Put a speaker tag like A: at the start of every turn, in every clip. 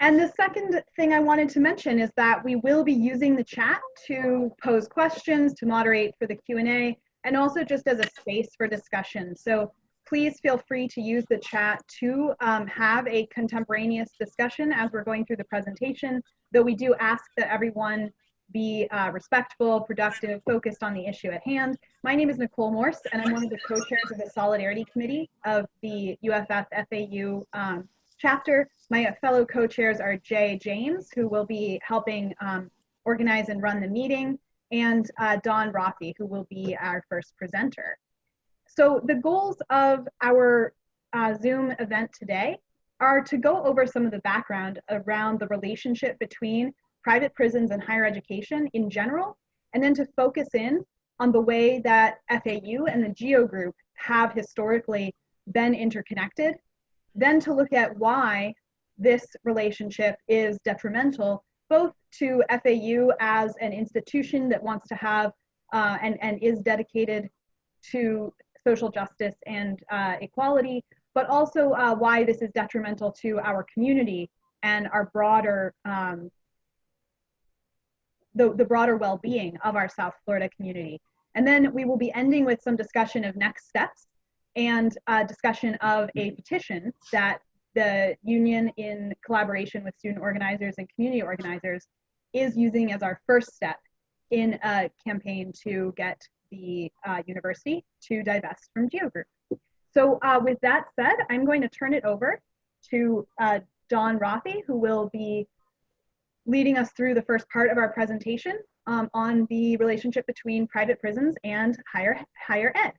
A: And the second thing I wanted to mention is that we will be using the chat to pose questions, to moderate for the Q&A, and also just as a space for discussion. So please feel free to use the chat to have a contemporaneous discussion as we're going through the presentation, though we do ask that everyone be respectful, productive, focused on the issue at hand. My name is Nicole Morse, and I'm one of the co-chairs of the Solidarity Committee of the UFF-FAU chapter. My fellow co-chairs are Jay James, who will be helping organize and run the meeting, and Dawn Rothy, who will be our first presenter. So the goals of our Zoom event today are to go over some of the background around the relationship between private prisons and higher education in general, and then to focus in on the way that FAU and the GEO group have historically been interconnected, then to look at why this relationship is detrimental both to FAU as an institution that wants to have and is dedicated to social justice and equality, but also why this is detrimental to our community and our broader the broader well-being of our South Florida community. And then we will be ending with some discussion of next steps and discussion of a petition that the union, in collaboration with student organizers and community organizers, is using as our first step in a campaign to get the university to divest from GEO Group. So with that said, I'm going to turn it over to Dawn Rothy, who will be leading us through the first part of our presentation on the relationship between private prisons and higher ed.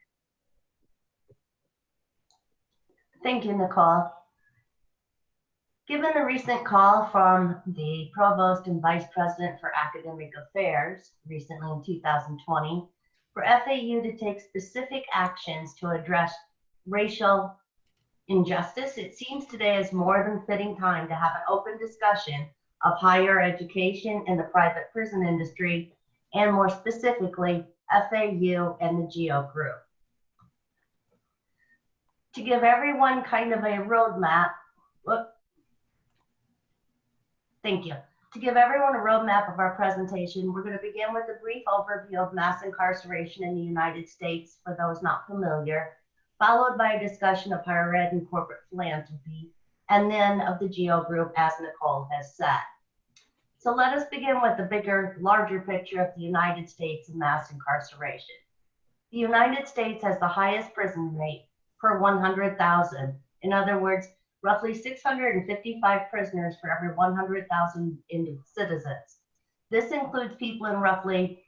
B: Thank you, Nicole. Given the recent call from the Provost and Vice President for Academic Affairs, recently in 2020, for FAU to take specific actions to address racial injustice, it seems today is more than fitting time to have an open discussion of higher education and the private prison industry, and more specifically, FAU and the GEO Group. To give everyone kind of a roadmap, thank you. To give everyone a roadmap of our presentation, we're going to begin with a brief overview of mass incarceration in the United States for those not familiar, followed by a discussion of higher ed and corporate philanthropy, and then of the GEO Group, as Nicole has said. So let us begin with the bigger, larger picture of the United States and mass incarceration. The United States has the highest prison rate per 100,000. In other words, roughly 655 prisoners for every 100,000 citizens. This includes people in roughly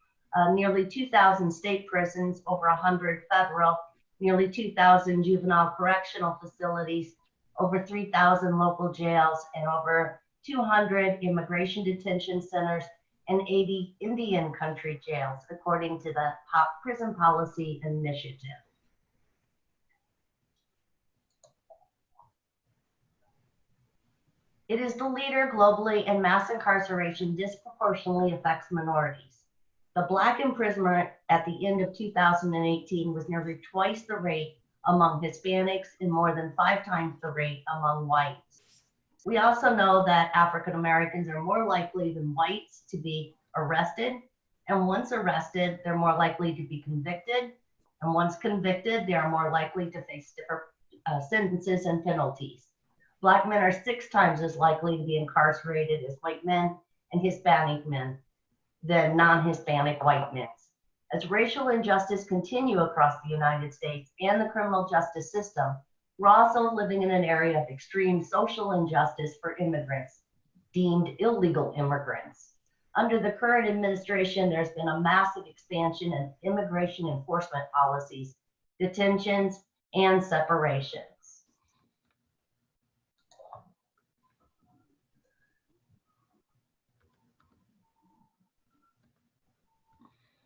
B: nearly 2,000 state prisons, over 100 federal, nearly 2,000 juvenile correctional facilities, over 3,000 local jails, and over 200 immigration detention centers and 80 Indian country jails, according to the Prison Policy Initiative. It is the leader globally, and mass incarceration disproportionately affects minorities. The Black imprisonment at the end of 2018 was nearly twice the rate among Hispanics and more than 5 times the rate among whites. We also know that African Americans are more likely than whites to be arrested, and once arrested, they're more likely to be convicted, and once convicted, they are more likely to face stiffer sentences and penalties. Black men are 6 times as likely to be incarcerated as white men and Hispanic men than non-Hispanic white men. As racial injustice continue across the United States and the criminal justice system, we're also living in an area of extreme social injustice for immigrants, deemed illegal immigrants. Under the current administration, there's been a massive expansion in immigration enforcement policies, detentions, and separations.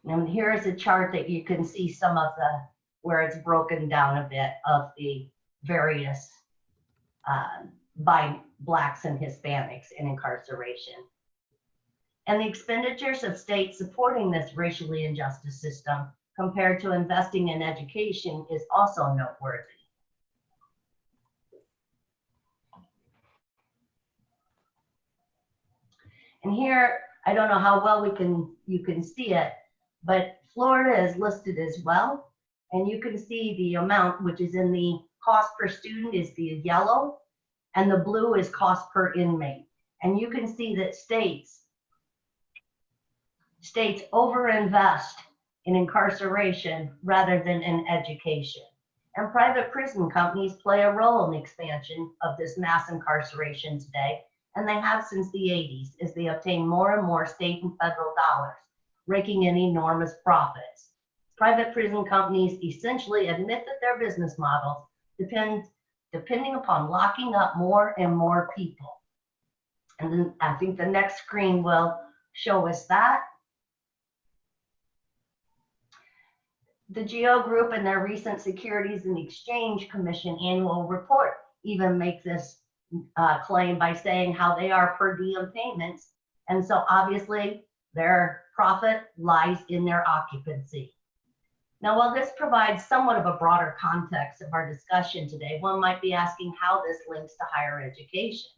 B: And here is a chart that you can see some of the, where it's broken down a bit of the various by Blacks and Hispanics in incarceration. And the expenditures of states supporting this racially injustice system compared to investing in education is also noteworthy. And here, I don't know how well you can see it, but Florida is listed as well. And you can see the amount, which is in the cost per student is the yellow, and the blue is cost per inmate. And you can see that states overinvest in incarceration rather than in education. And private prison companies play a role in the expansion of this mass incarceration today, and they have since the 80s as they obtain more and more state and federal dollars, raking in enormous profits. Private prison companies essentially admit that their business models depending upon locking up more and more people. And then I think the next screen will show us that. The GEO Group and their recent Securities and Exchange Commission annual report even make this claim by saying how they are per diem payments. And so obviously their profit lies in their occupancy. Now, while this provides somewhat of a broader context of our discussion today, one might be asking how this links to higher education.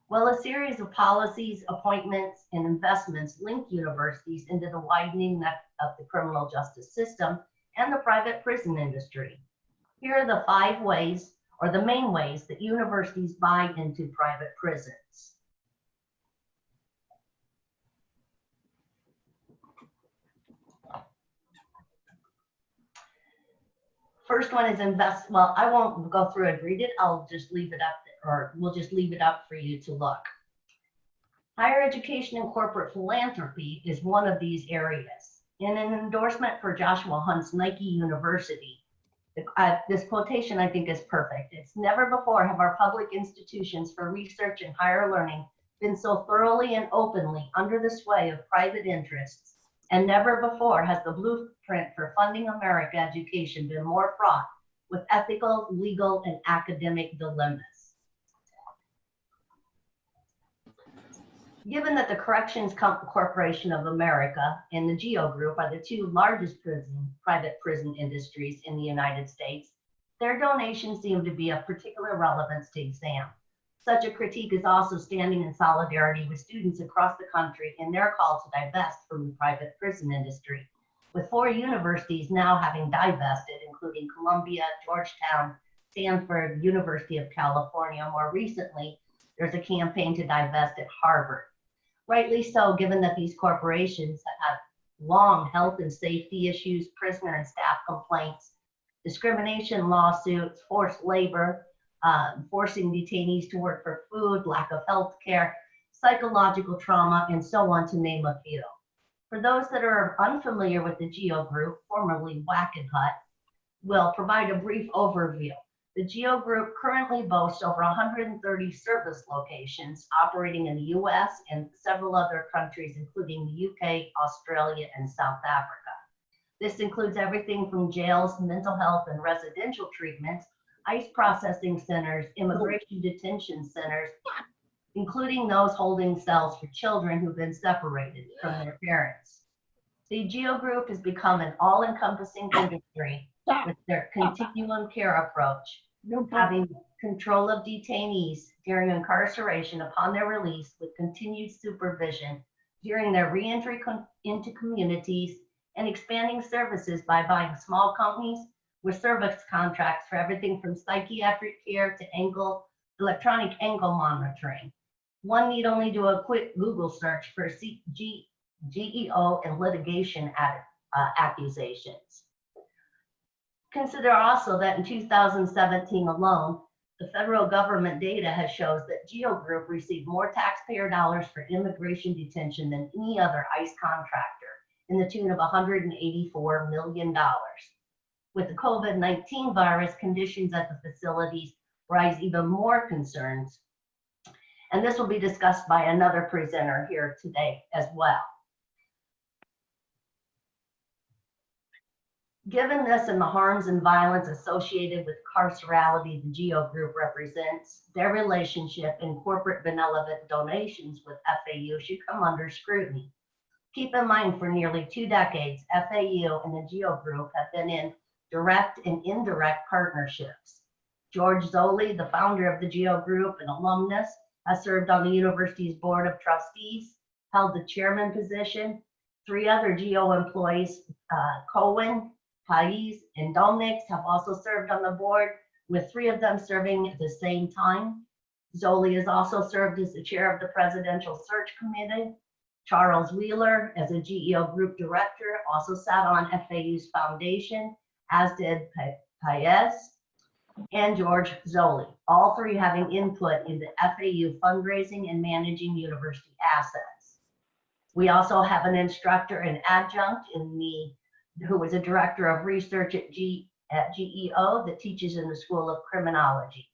B: Well, a series of policies, appointments, and investments link universities into the widening net of the criminal justice system and the private prison industry. Here are the 5 ways, or the main ways, that universities buy into private prisons. First one is invest. Well, I won't go through and read it. I'll just leave it up, or we'll just leave it up for you to look. Higher education and corporate philanthropy is one of these areas. In an endorsement for Joshua Hunt's Nike University, this quotation I think is perfect. It's never before have our public institutions for research and higher learning been so thoroughly and openly under the sway of private interests, and never before has the blueprint for funding America education been more fraught with ethical, legal, and academic dilemmas. Given that the Corrections Corporation of America and the GEO Group are the 2 largest private prison industries in the United States, their donations seem to be of particular relevance to exam. Such a critique is also standing in solidarity with students across the country in their call to divest from the private prison industry, with 4 universities now having divested, including Columbia, Georgetown, Stanford, University of California. More recently, there's a campaign to divest at Harvard. Rightly so, given that these corporations have had long health and safety issues, prisoner and staff complaints, discrimination lawsuits, forced labor, forcing detainees to work for food, lack of health care, psychological trauma, and so on, to name a few. For those that are unfamiliar with the GEO Group, formerly Wackenhut, we'll provide a brief overview. The GEO Group currently boasts over 130 service locations operating in the US and several other countries, including the UK, Australia, and South Africa. This includes everything from jails, mental health and residential treatments, ICE processing centers, immigration detention centers, including those holding cells for children who've been separated from their parents. The GEO Group has become an all-encompassing industry with their continuum care approach, having control of detainees during incarceration upon their release with continued supervision during their reentry into communities, and expanding services by buying small companies with service contracts for everything from psychiatric care to electronic ankle monitoring. One need only do a quick Google search for GEO and litigation accusations. Consider also that in 2017 alone, the federal government data has shows that GEO Group received more taxpayer dollars for immigration detention than any other ICE contractor, in the tune of $184 million. With the COVID-19 virus, conditions at the facilities rise even more concerns. And this will be discussed by another presenter here today as well. Given this and the harms and violence associated with carcerality the GEO Group represents, their relationship and corporate benevolent donations with FAU should come under scrutiny. Keep in mind, for nearly 2 decades, FAU and the GEO Group have been in direct and indirect partnerships. George Zoley, the founder of the GEO Group and alumnus, has served on the university's board of trustees, held the chairman position. 3 other GO employees, Cohen, Pais, and Dolnix, have also served on the board, with 3 of them serving at the same time. Zoli has also served as the chair of the Presidential Search Committee. Charles Wheeler, as a GEO group director, also sat on FAU's foundation, as did Paez and George Zoli, all 3 having input into FAU fundraising and managing university assets. We also have an instructor and adjunct who is a director of research at GEO that teaches in the School of Criminology.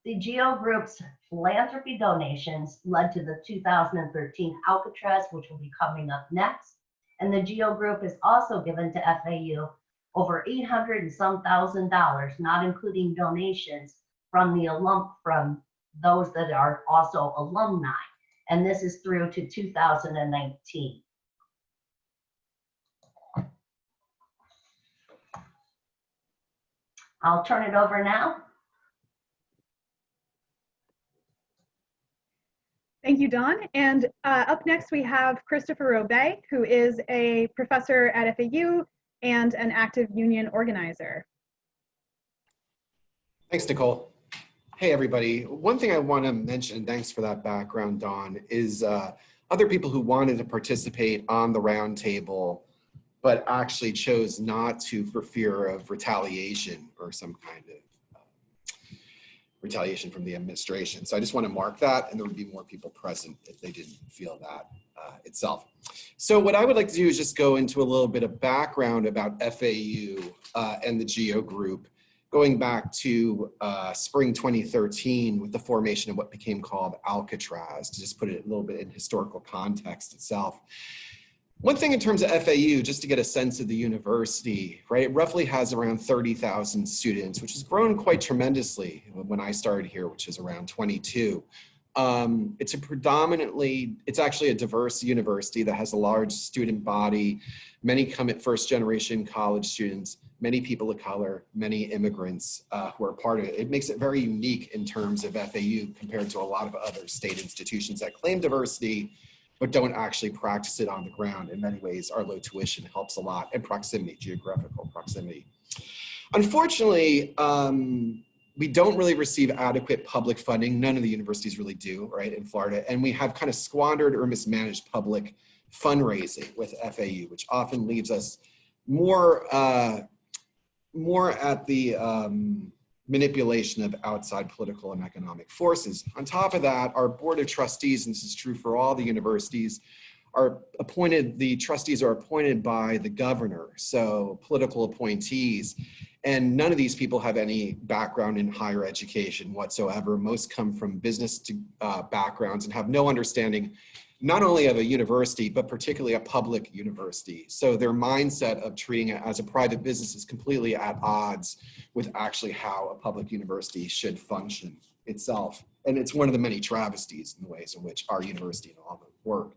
B: The GEO group's philanthropy donations led to the 2013 Alcatraz, which will be coming up next. And the GEO group has also given to FAU over $800 and some thousand, not including donations from those that are also alumni. And this is through to 2019. I'll turn it over now.
A: Thank you, Dawn. And up next, we have Christopher Robey, who is a professor at FAU and an active union organizer.
C: Thanks, Nicole. Hey, everybody. One thing I want to mention, thanks for that background, Dawn, is other people who wanted to participate on the roundtable, but actually chose not to for fear of retaliation or some kind of retaliation from the administration. So I just want to mark that, and there would be more people present if they didn't feel that itself. So what I would like to do is just go into a little bit of background about FAU and the GEO group, going back to spring 2013 with the formation of what became called Alcatraz, to just put it a little bit in historical context itself. One thing in terms of FAU, just to get a sense of the university, right, it roughly has around 30,000 students, which has grown quite tremendously when I started here, which is around 22. It's actually a diverse university that has a large student body. Many come at first-generation college students, many people of color, many immigrants who are part of it. It makes it very unique in terms of FAU compared to a lot of other state institutions that claim diversity, but don't actually practice it on the ground. In many ways, our low tuition helps a lot, and proximity, geographical proximity. Unfortunately, we don't really receive adequate public funding. None of the universities really do, right, in Florida. And we have kind of squandered or mismanaged public fundraising with FAU, which often leaves us more at the manipulation of outside political and economic forces. On top of that, our board of trustees, and this is true for all the universities, the trustees are appointed by the governor, so political appointees, and none of these people have any background in higher education whatsoever. Most come from business backgrounds and have no understanding not only of a university, but particularly a public university. So their mindset of treating it as a private business is completely at odds with actually how a public university should function itself. And it's one of the many travesties in the ways in which our university and all of them work.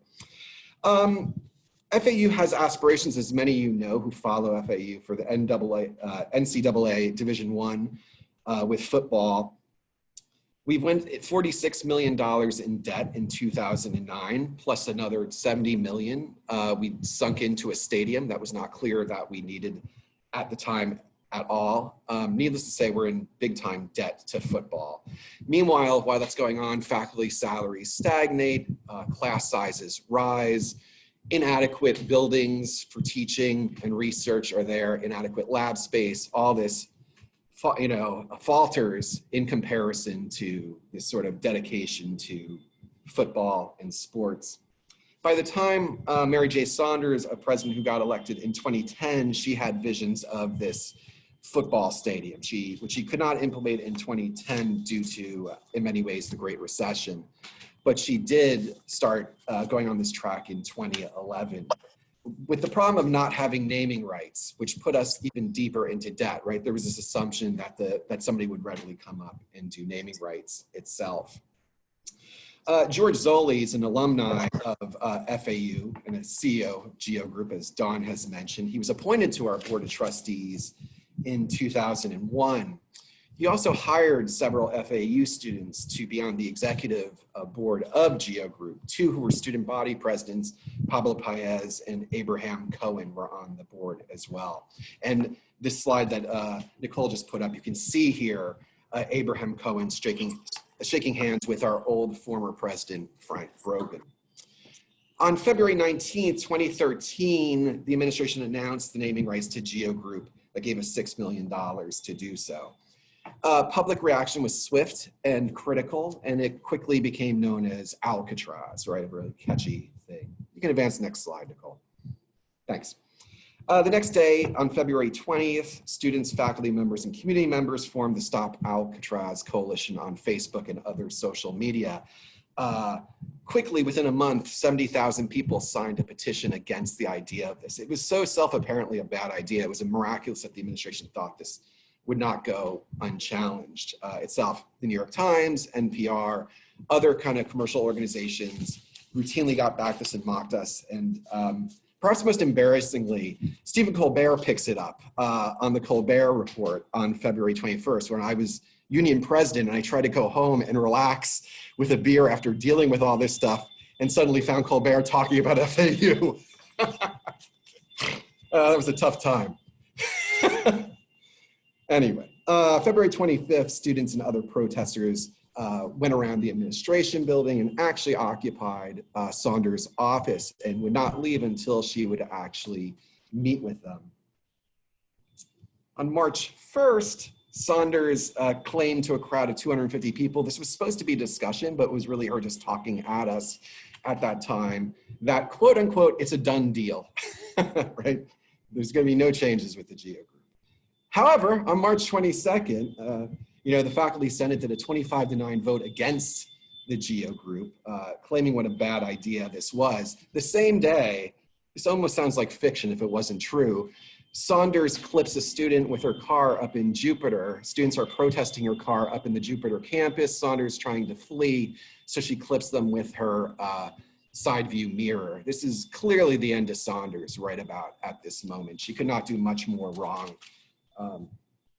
C: FAU has aspirations, as many of you know who follow FAU, for the NCAA Division I with football. We went at $46 million in debt in 2009, plus another $70 million. We sunk into a stadium that was not clear that we needed at the time at all. Needless to say, we're in big time debt to football. Meanwhile, while that's going on, faculty salaries stagnate, class sizes rise, inadequate buildings for teaching and research are there, inadequate lab space, all this falters in comparison to this sort of dedication to football and sports. By the time Mary J. Saunders, a president who got elected in 2010, she had visions of this football stadium, which she could not implement in 2010 due to, in many ways, the Great Recession. But she did start going on this track in 2011. With the problem of not having naming rights, which put us even deeper into debt, right? There was this assumption that somebody would readily come up and do naming rights itself. George Zoli is an alumni of FAU and a CEO of GEO Group, as Dawn has mentioned. He was appointed to our board of trustees in 2001. He also hired several FAU students to be on the executive board of GEO Group. Two who were student body presidents, Pablo Paez and Abraham Cohen, were on the board as well. And this slide that Nicole just put up, you can see here Abraham Cohen shaking hands with our old former president, Frank Brogan. On February 19th, 2013, the administration announced the naming rights to GEO Group that gave us $6 million to do so. Public reaction was swift and critical, and it quickly became known as Alcatraz, right? A really catchy thing. You can advance the next slide, Nicole. Thanks. The next day, on February 20th, students, faculty members, and community members formed the Stop Alcatraz Coalition on Facebook and other social media. Quickly, within a month, 70,000 people signed a petition against the idea of this. It was so self-apparently a bad idea. It was miraculous that the administration thought this would not go unchallenged. Itself, the New York Times, NPR, other kind of commercial organizations routinely got back this and mocked us. And perhaps most embarrassingly, Stephen Colbert picks it up on the Colbert Report on February 21st, when I was union president and I tried to go home and relax with a beer after dealing with all this stuff, and suddenly found Colbert talking about FAU. That was a tough time. Anyway, February 25th, students and other protesters went around the administration building and actually occupied Saunders' office and would not leave until she would actually meet with them. On March 1st, Saunders claimed to a crowd of 250 people, this was supposed to be discussion, but it was really her just talking at us at that time, that quote unquote, it's a done deal, right? There's gonna be no changes with the GEO Group. However, on March 22nd, the Faculty Senate did a 25-9 vote against the GEO Group, claiming what a bad idea this was. The same day, this almost sounds like fiction if it wasn't true, Saunders clips a student with her car up in Jupiter. Students are protesting her car up in the Jupiter campus. Saunders trying to flee, so she clips them with her side view mirror. This is clearly the end of Saunders right about at this moment. She could not do much more wrong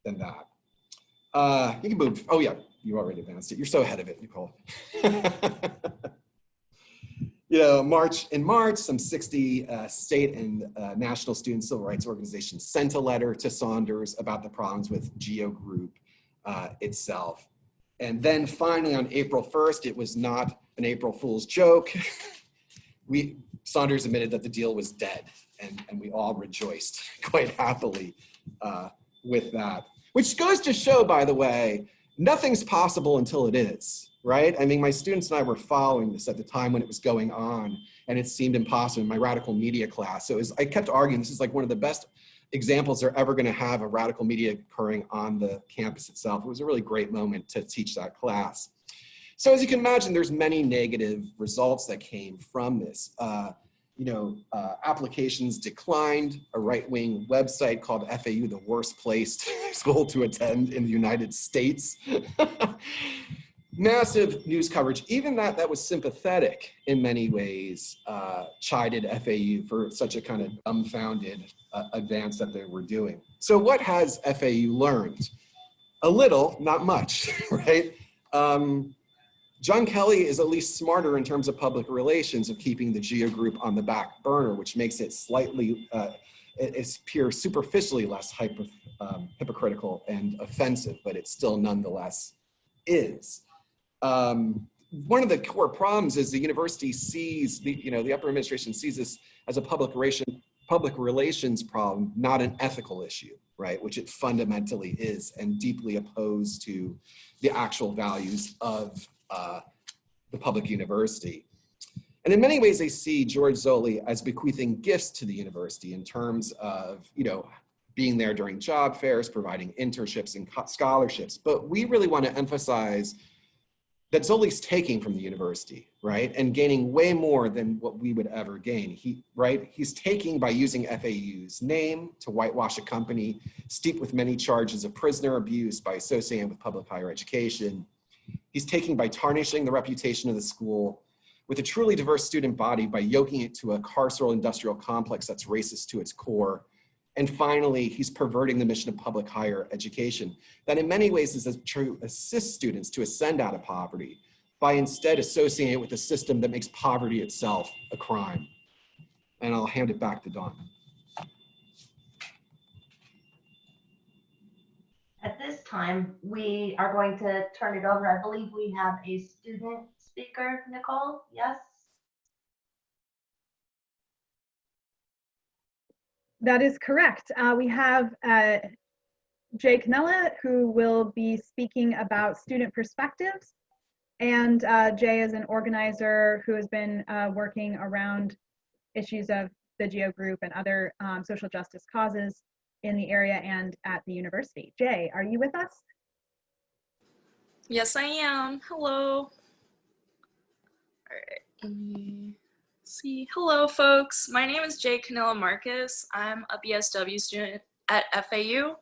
C: than that. You can move. Oh yeah, you already advanced it. You're so ahead of it, Nicole. In March, some 60 state and national student civil rights organizations sent a letter to Saunders about the problems with GEO Group itself. And then finally on April 1st, it was not an April Fool's joke. Saunders admitted that the deal was dead, and we all rejoiced quite happily with that. Which goes to show, by the way, nothing's possible until it is. Right? I mean, my students and I were following this at the time when it was going on, and it seemed impossible in my radical media class. So I kept arguing, this is like one of the best examples they're ever going to have of radical media occurring on the campus itself. It was a really great moment to teach that class. So as you can imagine, there's many negative results that came from this. Applications declined. A right-wing website called FAU, the worst place school to attend in the United States. Massive news coverage, even that was sympathetic in many ways, chided FAU for such a kind of dumbfounded advance that they were doing. So what has FAU learned? A little, not much, right? John Kelly is at least smarter in terms of public relations of keeping the GEO Group on the back burner, which makes it slightly, it's pure superficially less hypocritical and offensive, but it still nonetheless is. One of the core problems is the university sees, the upper administration sees this as a public relations problem, not an ethical issue, right? Which it fundamentally is, and deeply opposed to the actual values of the public university. And in many ways, they see George Zoley as bequeathing gifts to the university in terms of, being there during job fairs, providing internships and scholarships. But we really want to emphasize that Zoley's taking from the university, right? And gaining way more than what we would ever gain, He's taking by using FAU's name to whitewash a company steeped with many charges of prisoner abuse by associating with public higher education. He's taking by tarnishing the reputation of the school with a truly diverse student body by yoking it to a carceral industrial complex that's racist to its core. And finally, he's perverting the mission of public higher education, that in many ways is to assist students to ascend out of poverty by instead associating it with a system that makes poverty itself a crime. And I'll hand it back to Dawn.
B: At this time, we are going to turn it over. I believe we have a student speaker, Nicole, yes?
A: That is correct. We have Jay Canella, who will be speaking about student perspectives. And Jay is an organizer who has been working around issues of the GEO group and other social justice causes in the area and at the university. Jay, are you with us?
D: Yes, I am. Hello. All right, let me see. Hello, folks. My name is Jay Canella Marcus. I'm a BSW student at FAU.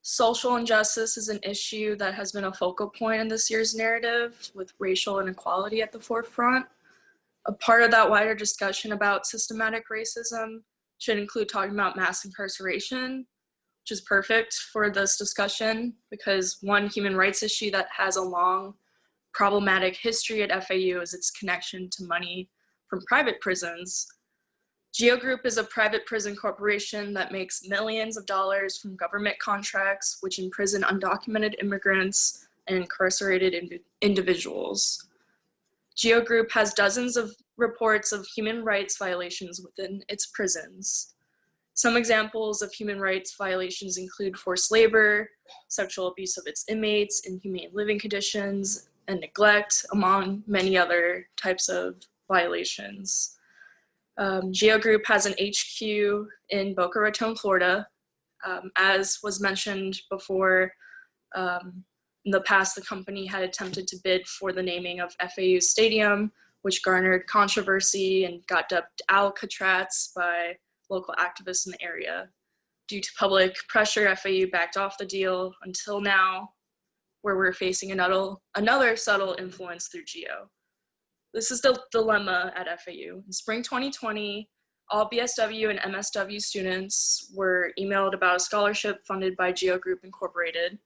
D: Social injustice is an issue that has been a focal point in this year's narrative, with racial inequality at the forefront. A part of that wider discussion about systematic racism should include talking about mass incarceration, which is perfect for this discussion because one human rights issue that has a long problematic history at FAU is its connection to money from private prisons. GEO Group is a private prison corporation that makes millions of dollars from government contracts, which imprison undocumented immigrants and incarcerated individuals. GEO Group has dozens of reports of human rights violations within its prisons. Some examples of human rights violations include forced labor, sexual abuse of its inmates, inhumane living conditions, and neglect, among many other types of violations. GEO Group has an HQ in Boca Raton, Florida. As was mentioned before, in the past, the company had attempted to bid for the naming of FAU Stadium, which garnered controversy and got dubbed Alcatraz by local activists in the area. Due to public pressure, FAU backed off the deal until now, where we're facing another subtle influence through GEO. This is the dilemma at FAU. In spring 2020, all BSW and MSW students were emailed about a scholarship funded by GEO Group Incorporated.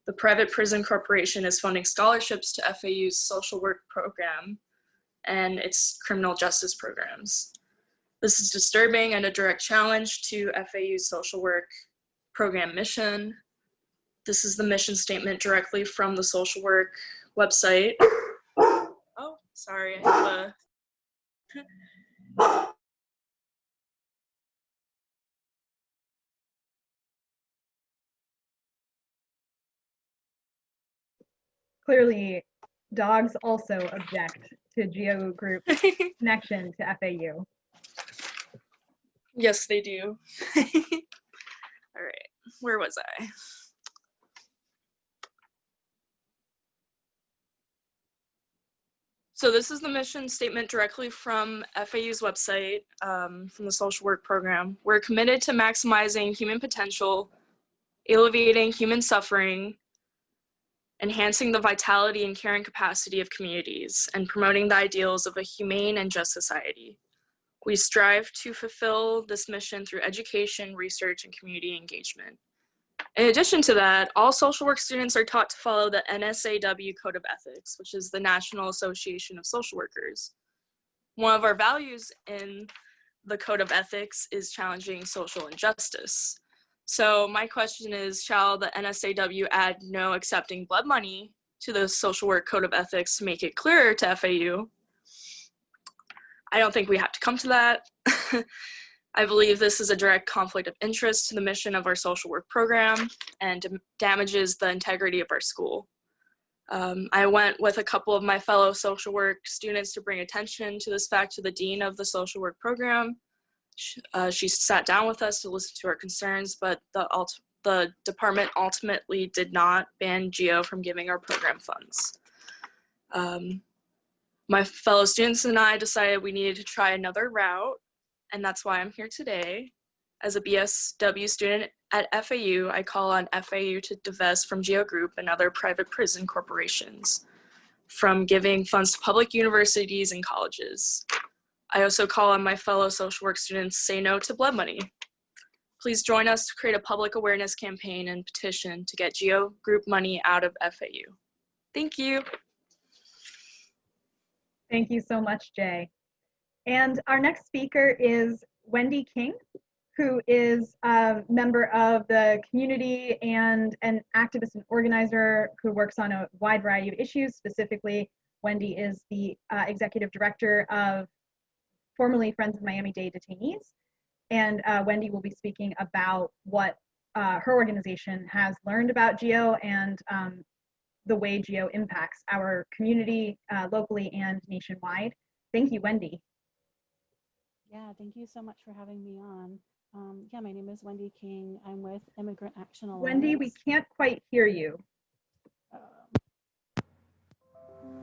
D: The private prison corporation is funding scholarships to FAU's social work program and its criminal justice programs. This is disturbing and a direct challenge to FAU's social work program mission. This is the mission statement directly from the social work website. Oh, sorry, I have a...
A: Clearly, dogs also object to GEO Group connection to FAU.
D: Yes, they do. All right, where was I? So this is the mission statement directly from FAU's website, from the social work program. We're committed to maximizing human potential, alleviating human suffering, enhancing the vitality and caring capacity of communities, and promoting the ideals of a humane and just society. We strive to fulfill this mission through education, research, and community engagement. In addition to that, all social work students are taught to follow the NSAW Code of Ethics, which is the National Association of Social Workers. One of our values in the Code of Ethics is challenging social injustice. So my question is, shall the NSAW add no accepting blood money to the social work Code of Ethics to make it clearer to FAU? I don't think we have to come to that. I believe this is a direct conflict of interest to the mission of our social work program and damages the integrity of our school. I went with a couple of my fellow social work students to bring attention to this fact to the dean of the social work program. She sat down with us to listen to our concerns, but the department ultimately did not ban GEO from giving our program funds. My fellow students and I decided we needed to try another route, and that's why I'm here today. As a BSW student at FAU, I call on FAU to divest from GEO Group and other private prison corporations from giving funds to public universities and colleges. I also call on my fellow social work students to say no to blood money. please join us to create a public awareness campaign and petition to get GEO Group money out of FAU. Thank you.
A: Thank you so much, Jay. And our next speaker is Wendy King, who is a member of the community and an activist and organizer who works on a wide variety of issues. Specifically, Wendy is the executive director of formerly Friends of Miami-Dade Detainees. And Wendy will be speaking about what her organization has learned about GEO and the way GEO impacts our community locally and nationwide. Thank you, Wendy.
E: Yeah, thank you so much for having me on. Yeah, my name is Wendy King. I'm with Immigrant Action Alliance.
A: Wendy, we can't quite hear you.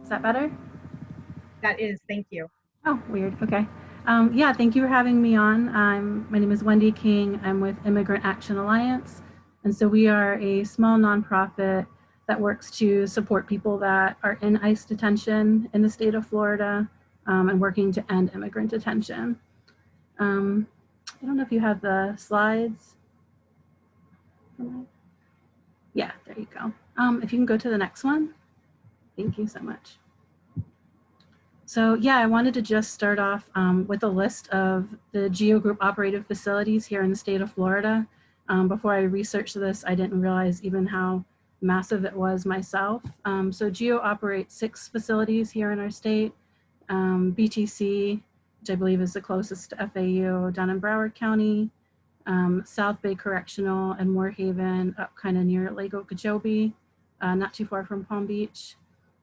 E: Is that better?
A: That is, thank you.
E: Oh, weird. Okay. Yeah, thank you for having me on. My name is Wendy King. I'm with Immigrant Action Alliance. And so we are a small nonprofit that works to support people that are in ICE detention in the state of Florida and working to end immigrant detention. I don't know if you have the slides. Yeah, there you go. If you can go to the next one. Thank you so much. So yeah, I wanted to just start off with a list of the GEO Group operated facilities here in the state of Florida. Before I researched this, I didn't realize even how massive it was myself. So GEO operates 6 facilities here in our state. BTC, which I believe is the closest to FAU, down in Broward County, South Bay Correctional and Moorhaven, up kind of near Lake Okeechobee, not too far from Palm Beach.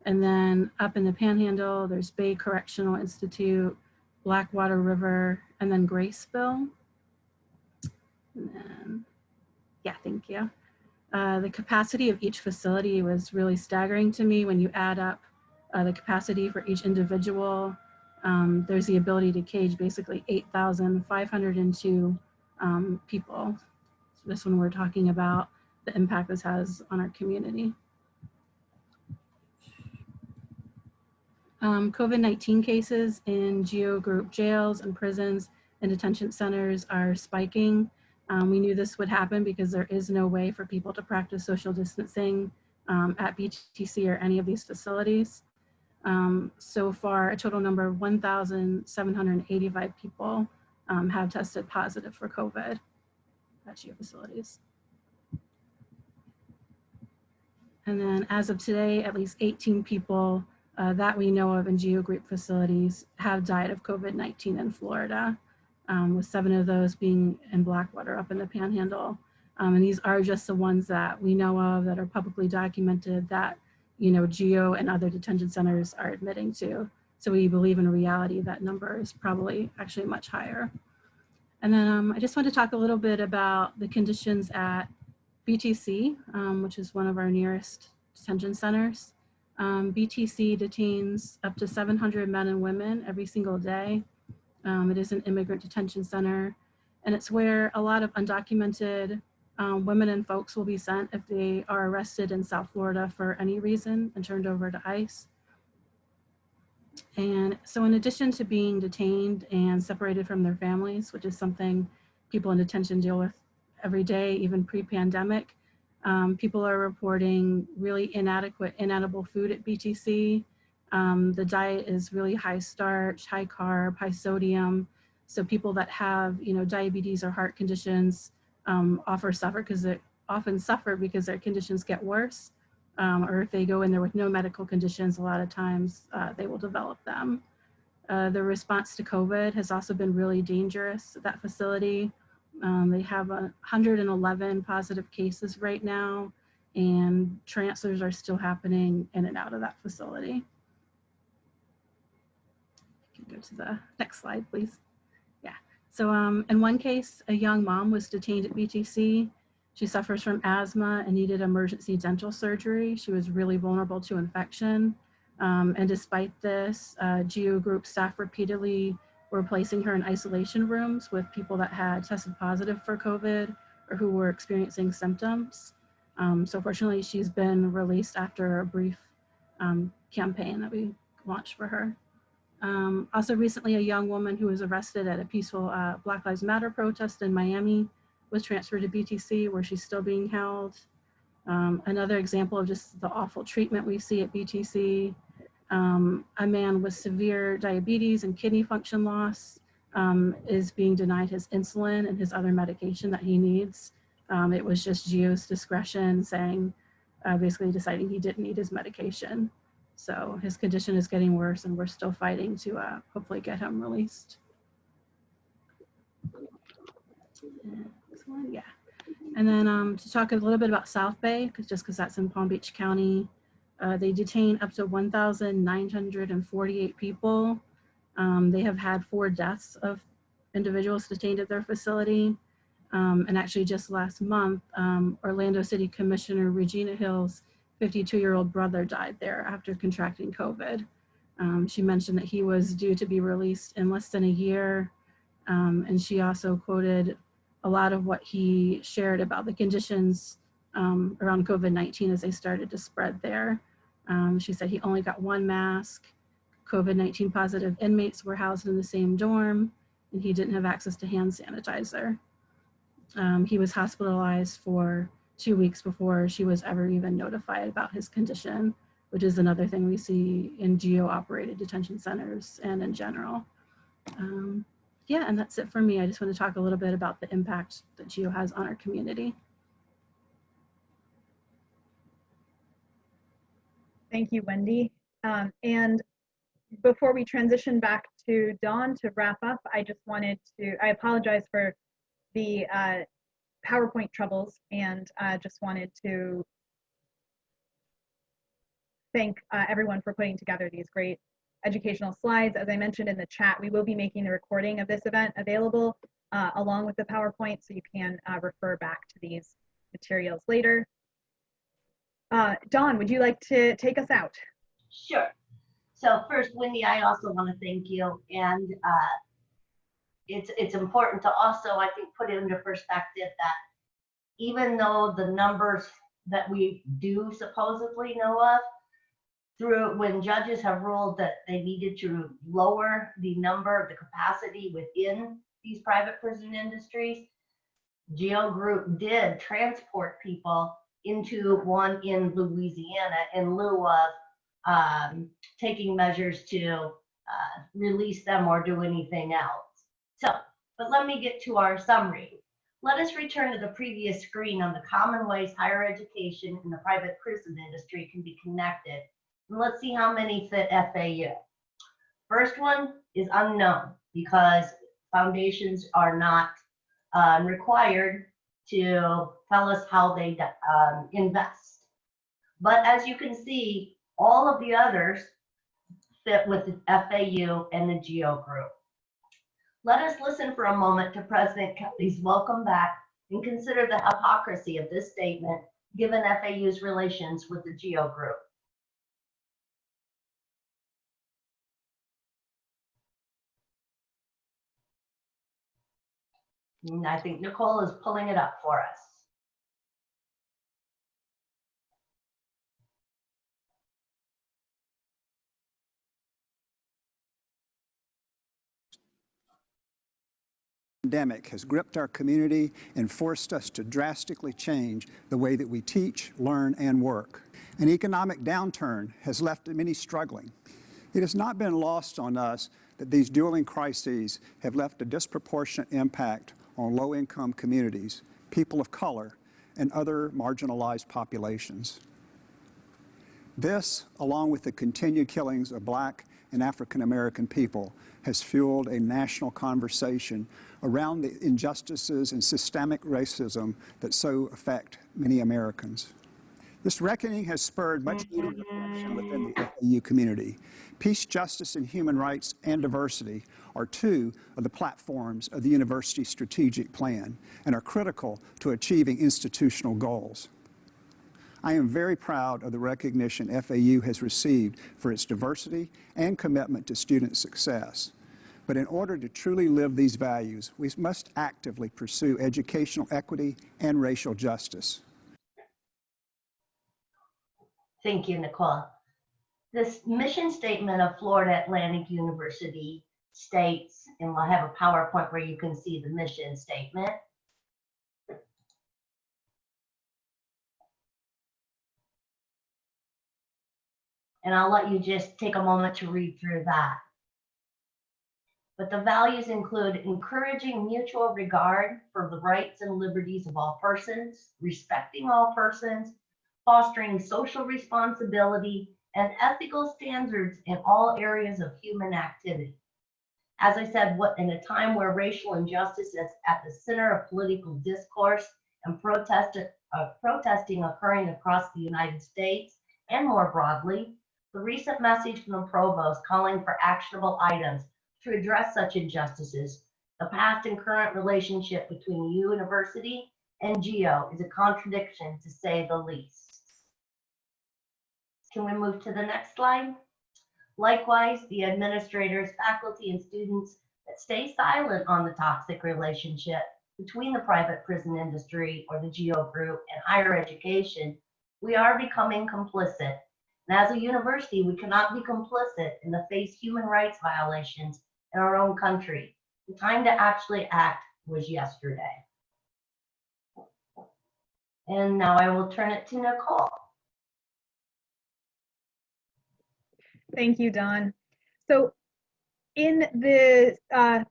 E: And then up in the Panhandle, there's Bay Correctional Institute, Blackwater River, and then Graceville. And then, yeah, thank you. The capacity of each facility was really staggering to me when you add up the capacity for each individual. There's the ability to cage basically 8,502 people. So this one we're talking about the impact this has on our community. COVID-19 cases in GEO Group jails and prisons and detention centers are spiking. We knew this would happen because there is no way for people to practice social distancing at BTC or any of these facilities. So far, a total number of 1,785 people have tested positive for COVID at GEO facilities. And then as of today, at least 18 people that we know of in GEO Group facilities have died of COVID-19 in Florida, with 7 of those being in Blackwater up in the Panhandle. And these are just the ones that we know of that are publicly documented that, you know, GEO and other detention centers are admitting to. So we believe in reality that number is probably actually much higher. And then I just want to talk a little bit about the conditions at BTC, which is one of our nearest detention centers. BTC detains up to 700 men and women every single day. It is an immigrant detention center, and it's where a lot of undocumented women and folks will be sent if they are arrested in South Florida for any reason and turned over to ICE. And so in addition to being detained and separated from their families, which is something people in detention deal with every day, even pre-pandemic, people are reporting really inadequate, inedible food at BTC. The diet is really high starch, high carb, high sodium. So people that have, you know, diabetes or heart conditions often suffer because their conditions get worse. Or if they go in there with no medical conditions, a lot of times they will develop them. The response to COVID has also been really dangerous at that facility. They have 111 positive cases right now, and transfers are still happening in and out of that facility. You can go to the next slide, please. Yeah, so in one case, a young mom was detained at BTC. She suffers from asthma and needed emergency dental surgery. She was really vulnerable to infection. And despite this, GEO Group staff repeatedly were placing her in isolation rooms with people that had tested positive for COVID or who were experiencing symptoms. So fortunately, she's been released after a brief campaign that we launched for her. Also recently, a young woman who was arrested at a peaceful Black Lives Matter protest in Miami was transferred to BTC, where she's still being held. Another example of just the awful treatment we see at BTC. A man with severe diabetes and kidney function loss is being denied his insulin and his other medication that he needs. It was just GEO's discretion saying, basically deciding he didn't need his medication. So his condition is getting worse, and we're still fighting to hopefully get him released. Next one, yeah. And then to talk a little bit about South Bay, just because that's in Palm Beach County, they detain up to 1,948 people. They have had 4 deaths of individuals detained at their facility. And actually just last month, Orlando City Commissioner Regina Hill's 52-year-old brother died there after contracting COVID. She mentioned that he was due to be released in less than a year. And she also quoted a lot of what he shared about the conditions around COVID-19 as they started to spread there. She said he only got 1 mask. COVID-19 positive inmates were housed in the same dorm, and he didn't have access to hand sanitizer. He was hospitalized for 2 weeks before she was ever even notified about his condition, which is another thing we see in GEO-operated detention centers and in general. Yeah, and that's it for me. I just want to talk a little bit about the impact that GEO has on our community.
A: Thank you, Wendy. And before we transition back to Dawn to wrap up, I just wanted to, I apologize for the PowerPoint troubles, and just wanted to thank everyone for putting together these great educational slides. As I mentioned in the chat, we will be making the recording of this event available along with the PowerPoint, so you can refer back to these materials later. Dawn, would you like to take us out?
B: Sure. So first, Wendy, I also want to thank you. And it's important to also, I think, put into perspective that even though the numbers that we do supposedly know of, through when judges have ruled that they needed to lower the number, the capacity within these private prison industries, GEO Group did transport people into one in Louisiana in lieu of taking measures to release them or do anything else. So, but let me get to our summary. Let us return to the previous screen on the common ways higher education and the private prison industry can be connected. And let's see how many fit FAU. First one is unknown because foundations are not required to tell us how they invest. But as you can see, all of the others fit with the FAU and the GEO Group. Let us listen for a moment to President Kelly's welcome back and consider the hypocrisy of this statement given FAU's relations with the GEO Group. And I think Nicole is pulling it up for us.
F: Pandemic has gripped our community and forced us to drastically change the way that we teach, learn, and work. An economic downturn has left many struggling. It has not been lost on us that these dueling crises have left a disproportionate impact on low-income communities, people of color, and other marginalized populations. This, along with the continued killings of Black and African American people, has fueled a national conversation around the injustices and systemic racism that so affect many Americans. This reckoning has spurred much needed reflection within the FAU community. Peace, justice, and human rights and diversity are 2 of the platforms of the university's strategic plan and are critical to achieving institutional goals. I am very proud of the recognition FAU has received for its diversity and commitment to student success. But in order to truly live these values, we must actively pursue educational equity and racial justice.
B: Thank you, Nicole. This mission statement of Florida Atlantic University states, and we'll have a PowerPoint where you can see the mission statement. And I'll let you just take a moment to read through that. But the values include encouraging mutual regard for the rights and liberties of all persons, respecting all persons, fostering social responsibility, and ethical standards in all areas of human activity. As I said, in a time where racial injustice is at the center of political discourse and protesting occurring across the United States and more broadly, the recent message from the provost calling for actionable items to address such injustices, the past and current relationship between the university and GEO is a contradiction, to say the least. Can we move to the next slide? Likewise, the administrators, faculty, and students that stay silent on the toxic relationship between the private prison industry or the GEO group and higher education, we are becoming complicit. And as a university, we cannot be complicit in the face human rights violations in our own country. The time to actually act was yesterday. And now I will turn it to Nicole.
A: Thank you, Dawn. So in the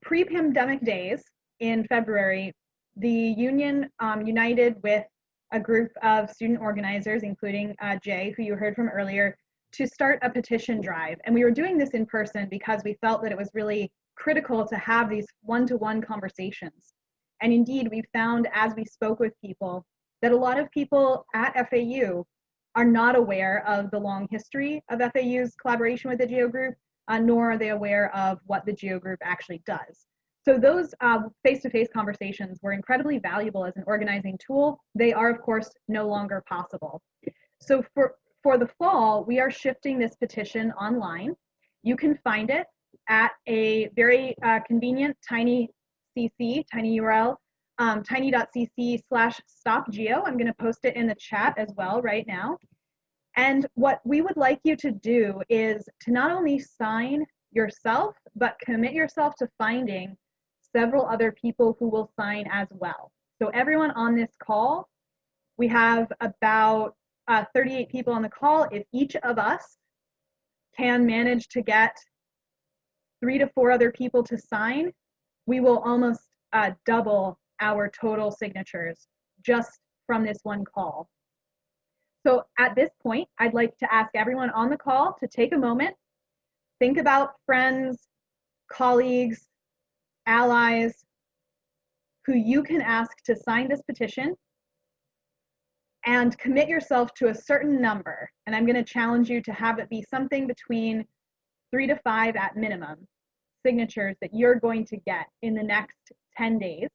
A: pre-pandemic days in February, the union united with a group of student organizers, including Jay, who you heard from earlier, to start a petition drive. And we were doing this in person because we felt that it was really critical to have these one-to-one conversations. And indeed, we found as we spoke with people that a lot of people at FAU are not aware of the long history of FAU's collaboration with the GEO Group, nor are they aware of what the GEO Group actually does. So those face-to-face conversations were incredibly valuable as an organizing tool. They are, of course, no longer possible. So for the fall, we are shifting this petition online. You can find it at a very convenient tiny URL, tiny.cc/stopgeo. I'm going to post it in the chat as well right now. And what we would like you to do is to not only sign yourself, but commit yourself to finding several other people who will sign as well. So everyone on this call, we have about 38 people on the call. If each of us can manage to get 3 to 4 other people to sign, we will almost double our total signatures just from this one call. So at this point, I'd like to ask everyone on the call to take a moment, think about friends, colleagues, allies, who you can ask to sign this petition, and commit yourself to a certain number. And I'm going to challenge you to have it be something between 3 to 5 at minimum signatures that you're going to get in the next 10 days.